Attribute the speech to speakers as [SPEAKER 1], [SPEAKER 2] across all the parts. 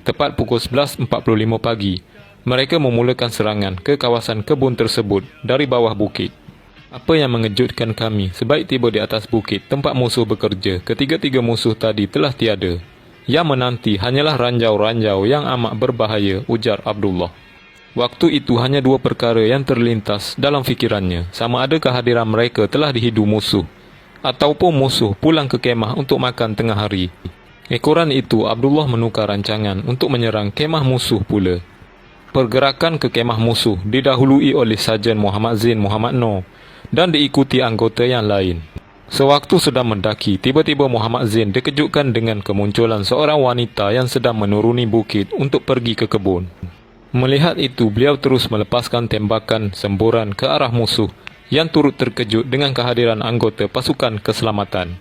[SPEAKER 1] Tepat pukul 11.45 pagi, mereka memulakan serangan ke kawasan kebun tersebut dari bawah bukit. Apa yang mengejutkan kami, sebaik tiba di atas bukit tempat musuh bekerja, ketiga-tiga musuh tadi telah tiada. Yang menanti hanyalah ranjau-ranjau yang amat berbahaya, ujar Abdullah. Waktu itu hanya dua perkara yang terlintas dalam fikirannya, sama ada kehadiran mereka telah dihidu musuh, ataupun musuh pulang ke kemah untuk makan tengah hari. Ekoran itu, Abdullah menukar rancangan untuk menyerang kemah musuh pula. Pergerakan ke kemah musuh didahului oleh Sarjan Muhammad Zain Muhammad Noor dan diikuti anggota yang lain. Sewaktu sedang mendaki, tiba-tiba Muhammad Zain dikejutkan dengan kemunculan seorang wanita yang sedang menuruni bukit untuk pergi ke kebun. Melihat itu, beliau terus melepaskan tembakan semburan ke arah musuh yang turut terkejut dengan kehadiran anggota pasukan keselamatan.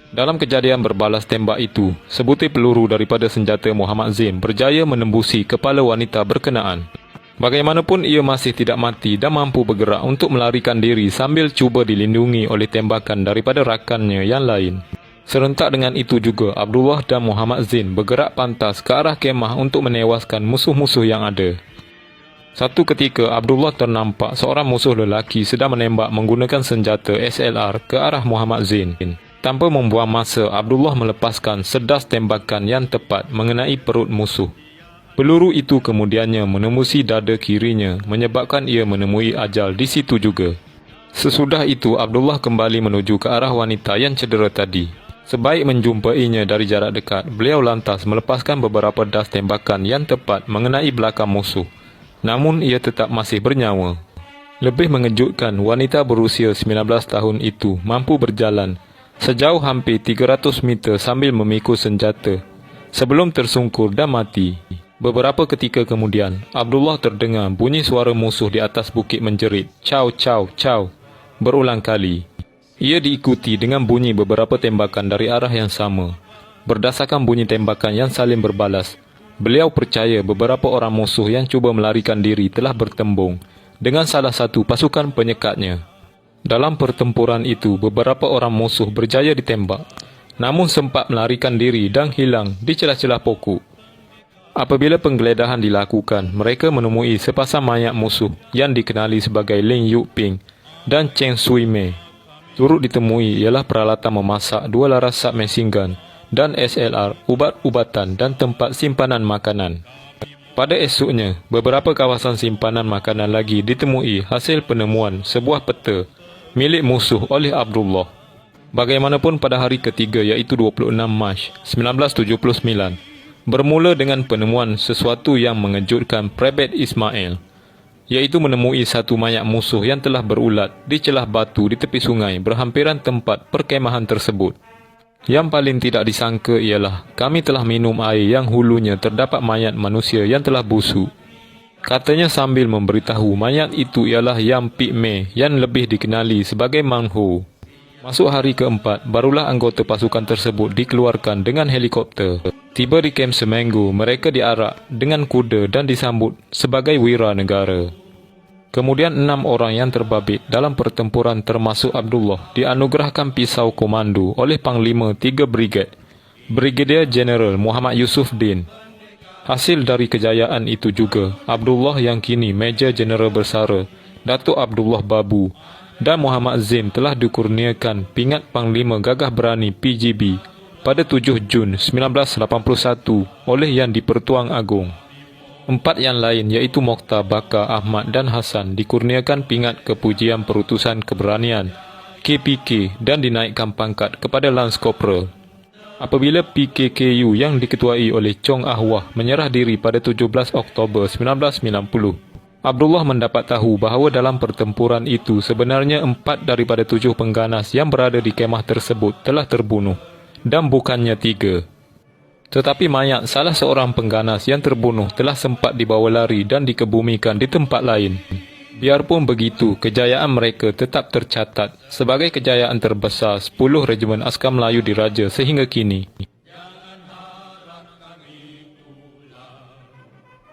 [SPEAKER 1] Dalam kejadian berbalas tembak itu, sebutir peluru daripada senjata Muhammad Zain berjaya menembusi kepala wanita berkenaan. Bagaimanapun ia masih tidak mati dan mampu bergerak untuk melarikan diri sambil cuba dilindungi oleh tembakan daripada rakannya yang lain. Serentak dengan itu juga, Abdullah dan Muhammad Zain bergerak pantas ke arah kemah untuk menewaskan musuh-musuh yang ada. Satu ketika, Abdullah ternampak seorang musuh lelaki sedang menembak menggunakan senjata SLR ke arah Muhammad Zain. Tanpa membuang masa, Abdullah melepaskan sedas tembakan yang tepat mengenai perut musuh. Peluru itu kemudiannya menembusi dada kirinya, menyebabkan ia menemui ajal di situ juga. Sesudah itu, Abdullah kembali menuju ke arah wanita yang cedera tadi. Sebaik menjumpainya dari jarak dekat, beliau lantas melepaskan beberapa das tembakan yang tepat mengenai belakang musuh. Namun ia tetap masih bernyawa. Lebih mengejutkan, wanita berusia 19 tahun itu mampu berjalan sejauh hampir 300 meter sambil memikul senjata sebelum tersungkur dan mati. Beberapa ketika kemudian, Abdullah terdengar bunyi suara musuh di atas bukit menjerit, "Caw, caw, caw," berulang kali. Ia diikuti dengan bunyi beberapa tembakan dari arah yang sama. Berdasarkan bunyi tembakan yang saling berbalas, beliau percaya beberapa orang musuh yang cuba melarikan diri telah bertembung dengan salah satu pasukan penyekatnya. Dalam pertempuran itu, beberapa orang musuh berjaya ditembak, namun sempat melarikan diri dan hilang di celah-celah pokok. Apabila penggeledahan dilakukan, mereka menemui sepasang mayat musuh yang dikenali sebagai Ling Yuk Ping dan Cheng Sui Mei. Turut ditemui ialah peralatan memasak, 2 laras submachine gun dan SLR, ubat-ubatan dan tempat simpanan makanan. Pada esoknya, beberapa kawasan simpanan makanan lagi ditemui hasil penemuan sebuah peta milik musuh oleh Abdullah. Bagaimanapun pada hari ketiga, iaitu 26 Mac 1979, bermula dengan penemuan sesuatu yang mengejutkan Private Ismail, iaitu menemui satu mayat musuh yang telah berulat di celah batu di tepi sungai berhampiran tempat perkemahan tersebut. Yang paling tidak disangka ialah kami telah minum air yang hulunya terdapat mayat manusia yang telah busuk. Katanya sambil memberitahu mayat itu ialah Yang Pik Mei yang lebih dikenali sebagai Mang Ho. Masuk hari keempat, barulah anggota pasukan tersebut dikeluarkan dengan helikopter. Tiba di kem seminggu, mereka diarak dengan kuda dan disambut sebagai wira negara. Kemudian 6 orang yang terbabit dalam pertempuran termasuk Abdullah dianugerahkan pisau komando oleh Panglima 3 Brigade, Brigadier General Muhammad Yusuf Din. Hasil dari kejayaan itu juga, Abdullah yang kini Major General Bersara, Datuk Abdullah Babu dan Muhammad Zain telah dikurniakan pingat Panglima Gagah Berani PGB pada 7 Jun 1981 oleh Yang di-Pertuan Agong. 4 yang lain iaitu Mokhtar, Bakar, Ahmad dan Hasan dikurniakan pingat Kepujian Perutusan Keberanian KPK dan dinaikkan pangkat kepada Lance Corporal. Apabila PKKU yang diketuai oleh Chong Ah Wah menyerah diri pada 17 Oktober 1990, Abdullah mendapat tahu bahawa dalam pertempuran itu sebenarnya 4 daripada 7 pengganas yang berada di kemah tersebut telah terbunuh dan bukannya 3. Tetapi mayat salah seorang pengganas yang terbunuh telah sempat dibawa lari dan dikebumikan di tempat lain. Biarpun begitu, kejayaan mereka tetap tercatat sebagai kejayaan terbesar 10 Regimen Askar Melayu Diraja sehingga kini.